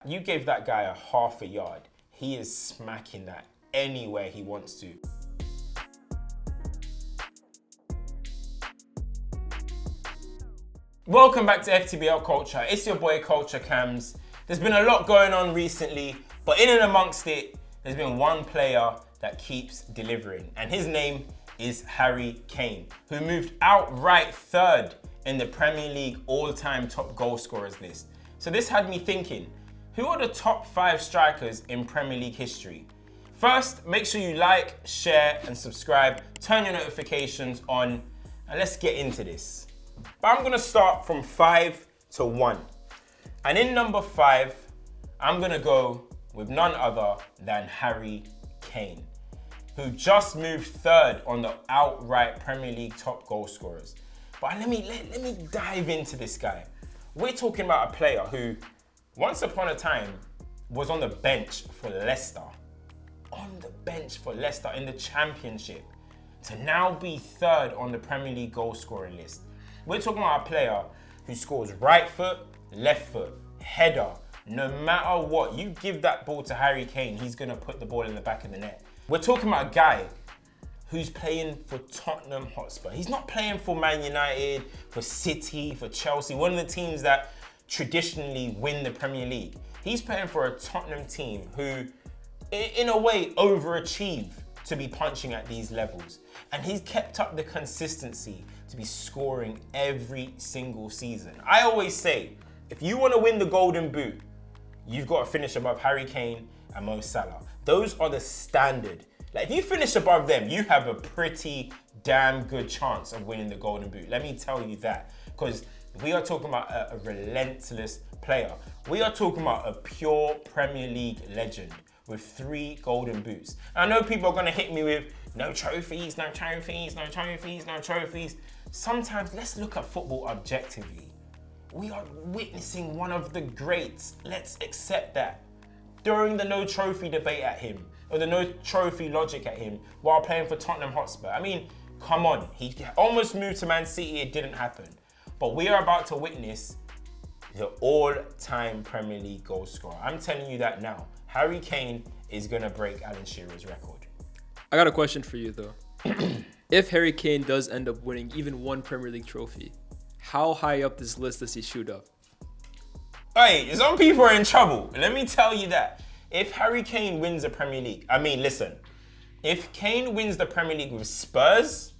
You gave that guy a half a yard. He is smacking that anywhere he wants to. Welcome back to FTBL Culture. It's your boy CultureCams. There's been a lot going on recently, but in and amongst it, there's been one player that keeps delivering, and his name is Harry Kane, who moved outright third in the Premier League all-time top goal scorers list. So this had me thinking, who are the top 5 strikers in Premier League history? First, make sure you like, share, and subscribe. Turn your notifications on, and let's get into this. But I'm gonna start from 5 to 1. And in number 5, I'm gonna go with none other than Harry Kane, who just moved third on the outright Premier League top goal scorers. But let me dive into this guy. We're talking about a player who, once upon a time, was on the bench for Leicester. On the bench for Leicester in the Championship. To now be third on the Premier League goal scoring list. We're talking about a player who scores right foot, left foot, header. No matter what, you give that ball to Harry Kane, he's gonna put the ball in the back of the net. We're talking about a guy who's playing for Tottenham Hotspur. He's not playing for Man United, for City, for Chelsea, one of the teams that traditionally win the Premier League. He's playing for a Tottenham team who, in a way, overachieve to be punching at these levels. And he's kept up the consistency to be scoring every single season. I always say, if you want to win the Golden Boot, you've got to finish above Harry Kane and Mo Salah. Those are the standard. Like, if you finish above them, you have a pretty damn good chance of winning the Golden Boot. Let me tell you that, because we are talking about a relentless player. We are talking about a pure Premier League legend with 3 Golden Boots. And I know people are going to hit me with no trophies, no trophies, no trophies, no trophies. Sometimes let's look at football objectively. We are witnessing one of the greats. Let's accept that. Throwing the no trophy debate at him, or the no trophy logic at him while playing for Tottenham Hotspur. I mean, come on. He almost moved to Man City, it didn't happen. But we are about to witness the all-time Premier League goal scorer. I'm telling you that now. Harry Kane is gonna break Alan Shearer's record. I got a question for you though. If Harry Kane does end up winning even one Premier League trophy, how high up this list does he shoot up? Hey, some people are in trouble. Let me tell you that. If Harry Kane wins the Premier League, I mean, listen, if Kane wins the Premier League with Spurs,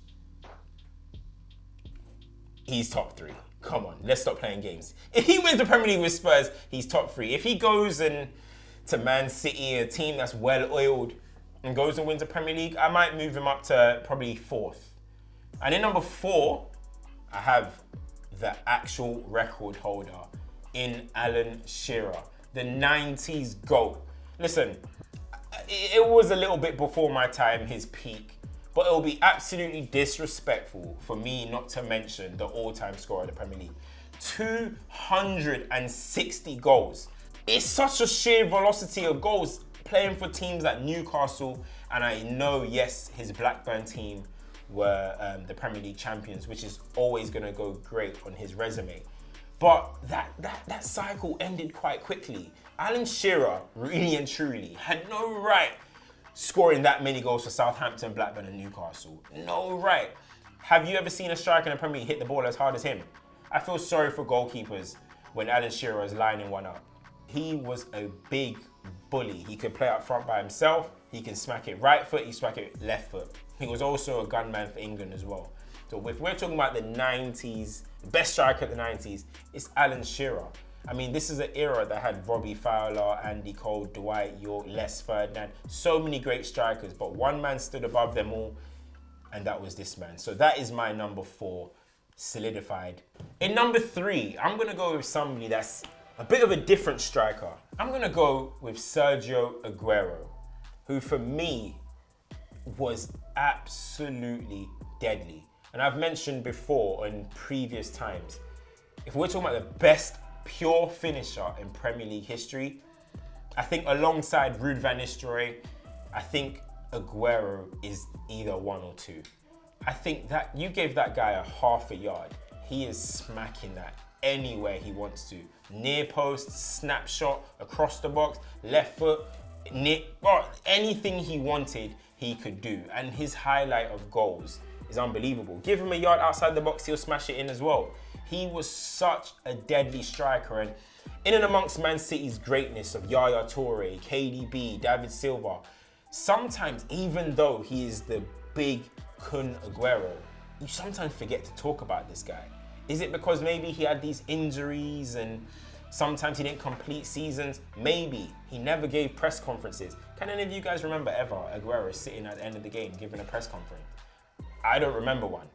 he's top 3. Come on, let's stop playing games. If he wins the Premier League with Spurs, he's top 3. If he goes to Man City, a team that's well-oiled, and goes and wins the Premier League, I might move him up to probably 4th. And in number 4, I have the actual record holder in Alan Shearer, the 90s GOAT. Listen, it was a little bit before my time, his peak, but it will be absolutely disrespectful for me not to mention the all-time scorer of the Premier League. 260 goals. It's such a sheer velocity of goals playing for teams like Newcastle, and I know, yes, his Blackburn team were the Premier League champions, which is always going to go great on his resume. But that cycle ended quite quickly. Alan Shearer, really and truly, had no right scoring that many goals for Southampton, Blackburn, and Newcastle. No right. Have you ever seen a striker in the Premier League hit the ball as hard as him? I feel sorry for goalkeepers when Alan Shearer is lining one up. He was a big bully. He could play up front by himself. He can smack it right foot, he smack it left foot. He was also a gunman for England as well. So if we're talking about the 90s, the best striker of the 90s, it's Alan Shearer. I mean, this is an era that had Robbie Fowler, Andy Cole, Dwight York, Les Ferdinand, so many great strikers, but one man stood above them all, and that was this man. So that is my number 4, solidified. In number 3, I'm gonna go with somebody that's a bit of a different striker. I'm gonna go with Sergio Aguero, who for me was absolutely deadly. And I've mentioned before in previous times, if we're talking about the best pure finisher in Premier League history, I think alongside Ruud van Nistelrooy, I think Aguero is either 1 or 2. I think that you gave that guy a half a yard. He is smacking that anywhere he wants to. Near post, snapshot, across the box, left foot, anything he wanted, he could do. And his highlight of goals is unbelievable. Give him a yard outside the box, he'll smash it in as well. He was such a deadly striker. And in and amongst Man City's greatness of Yaya Toure, KDB, David Silva, sometimes, even though he is the big Kun Aguero, you sometimes forget to talk about this guy. Is it because maybe he had these injuries and sometimes he didn't complete seasons? Maybe. He never gave press conferences. Can any of you guys remember ever Aguero sitting at the end of the game giving a press conference? I don't remember one.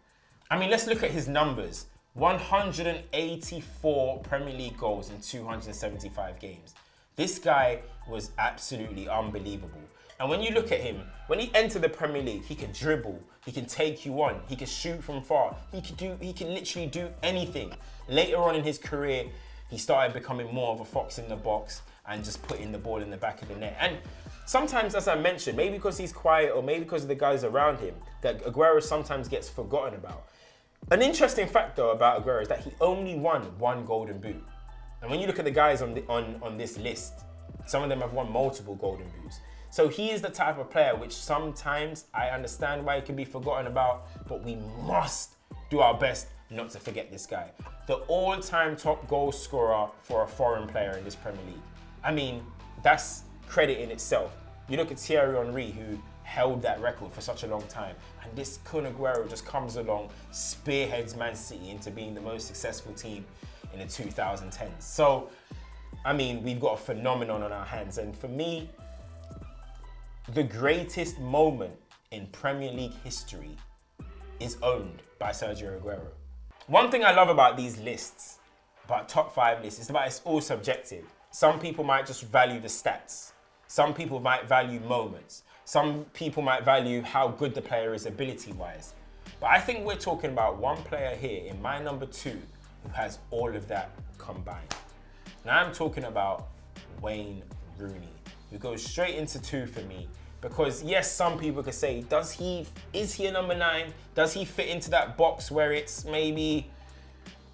I mean, let's look at his numbers. 184 Premier League goals in 275 games. This guy was absolutely unbelievable. And when you look at him, when he entered the Premier League, he could dribble, he can take you on, he can shoot from far, he can literally do anything. Later on in his career, he started becoming more of a fox in the box and just putting the ball in the back of the net. And sometimes, as I mentioned, maybe because he's quiet or maybe because of the guys around him, that Aguero sometimes gets forgotten about. An interesting fact though about Aguero is that he only won one Golden Boot. And when you look at the guys on this list, some of them have won multiple Golden Boots. So he is the type of player which sometimes I understand why he can be forgotten about, but we must do our best not to forget this guy. The all-time top goal scorer for a foreign player in this Premier League. I mean, that's credit in itself. You look at Thierry Henry, who held that record for such a long time, and this Kun Aguero just comes along, spearheads Man City into being the most successful team in the 2010s. So, I mean, we've got a phenomenon on our hands, and for me, the greatest moment in Premier League history is owned by Sergio Aguero. One thing I love about these lists, about top 5 lists, is that it's all subjective. Some people might just value the stats. Some people might value moments. Some people might value how good the player is ability-wise. But I think we're talking about one player here in my number 2 who has all of that combined. Now I'm talking about Wayne Rooney, who goes straight into 2 for me. Because yes, some people could say, is he a number 9? Does he fit into that box where it's maybe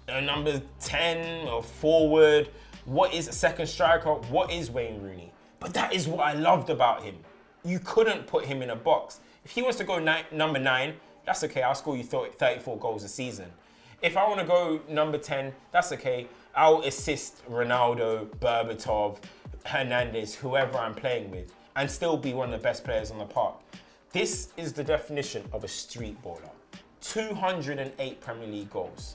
a number 10 or forward? What is a second striker? What is Wayne Rooney? But that is what I loved about him. You couldn't put him in a box. If he was to go number 9, that's okay, I'll score you 34 goals a season. If I want to go number 10, that's okay, I'll assist Ronaldo, Berbatov, Hernandez, whoever I'm playing with, and still be one of the best players on the park. This is the definition of a street baller. 208 Premier League goals.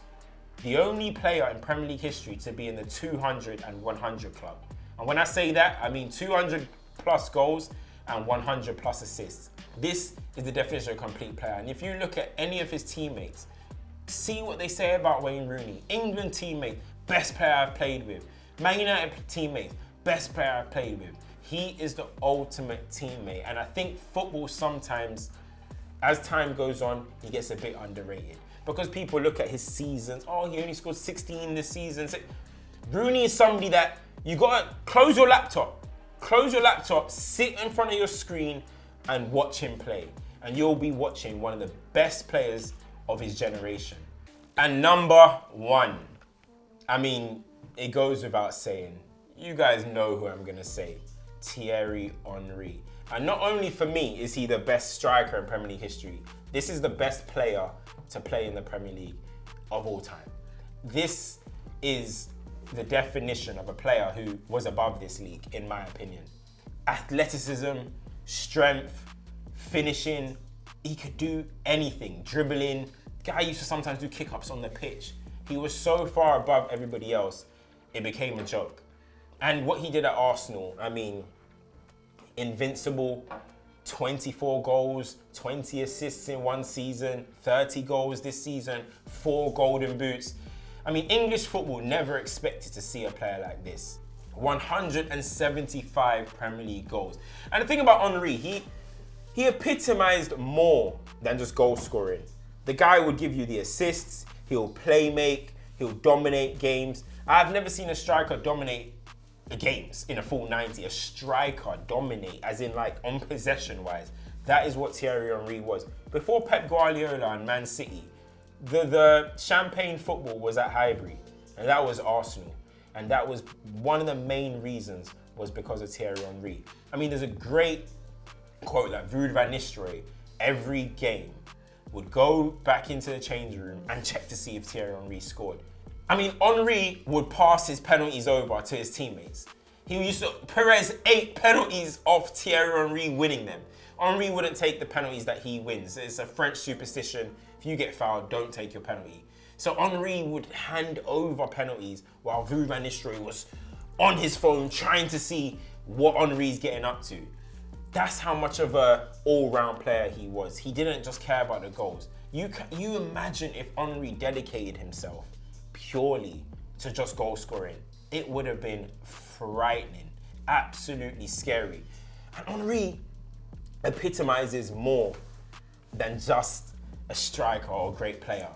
The only player in Premier League history to be in the 200 and 100 club. And when I say that, I mean 200 plus goals and 100 plus assists. This is the definition of a complete player. And if you look at any of his teammates, see what they say about Wayne Rooney. England teammate, best player I've played with. Man United teammate, best player I've played with. He is the ultimate teammate. And I think football sometimes, as time goes on, he gets a bit underrated. Because people look at his seasons, oh, he only scored 16 this season. Rooney is somebody that you gotta close your laptop, sit in front of your screen and watch him play. And you'll be watching one of the best players of his generation. And number 1, I mean, it goes without saying, you guys know who I'm gonna say, Thierry Henry. And not only for me is he the best striker in Premier League history, this is the best player to play in the Premier League of all time. This is the definition of a player who was above this league, in my opinion. Athleticism, strength, finishing, he could do anything. Dribbling, guy used to sometimes do kick-ups on the pitch. He was so far above everybody else, it became a joke. And what he did at Arsenal, I mean, invincible, 24 goals, 20 assists in one season, 30 goals this season, 4 golden boots. I mean, English football never expected to see a player like this. 175 Premier League goals. And the thing about Henry, he epitomized more than just goal scoring. The guy would give you the assists, he'll play make, he'll dominate games. I've never seen a striker dominate games in a full 90. A striker dominate, as in like on possession wise. That is what Thierry Henry was. Before Pep Guardiola and Man City, the champagne football was at Highbury. and that was Arsenal. And that was one of the main reasons was because of Thierry Henry. I mean, there's a great quote that Ruud van Nistelrooy, every game, would go back into the changing room and check to see if Thierry Henry scored. I mean, Henry would pass his penalties over to his teammates. He used to, Perez 8 penalties off Thierry Henry winning them. Henry wouldn't take the penalties that he wins. It's a French superstition. If you get fouled, don't take your penalty. So Henry would hand over penalties while Ruud van Nistelrooy was on his phone trying to see what Henry's getting up to. That's how much of a all-round player he was. He didn't just care about the goals. You imagine if Henry dedicated himself purely to just goal scoring. It would have been frightening, absolutely scary. And Henry epitomizes more than just a striker or a great player.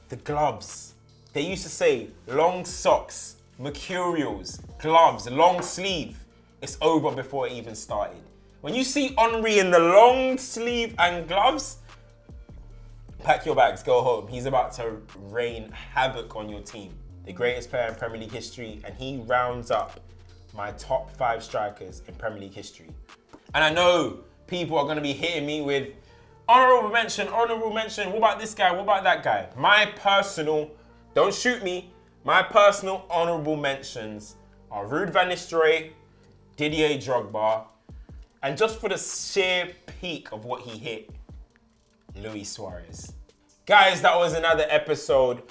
The gloves. They used to say long socks, mercurials, gloves, long sleeve. It's over before it even started. When you see Henry in the long sleeve and gloves, pack your bags, go home. He's about to rain havoc on your team. The greatest player in Premier League history, and he rounds up my top 5 strikers in Premier League history. And I know people are going to be hitting me with honorable mention, what about this guy, what about that guy? My personal, don't shoot me, my personal honorable mentions are Ruud van Nistelrooy, Didier Drogba, and just for the sheer peak of what he hit, Luis Suarez. Guys, that was another episode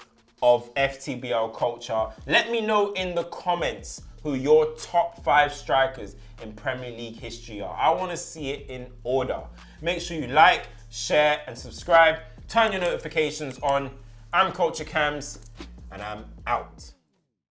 of FTBL Culture. Let me know in the comments who your top 5 strikers in Premier League history are. I want to see it in order. Make sure you like, share, and subscribe. Turn your notifications on. I'm CultureCams, and I'm out.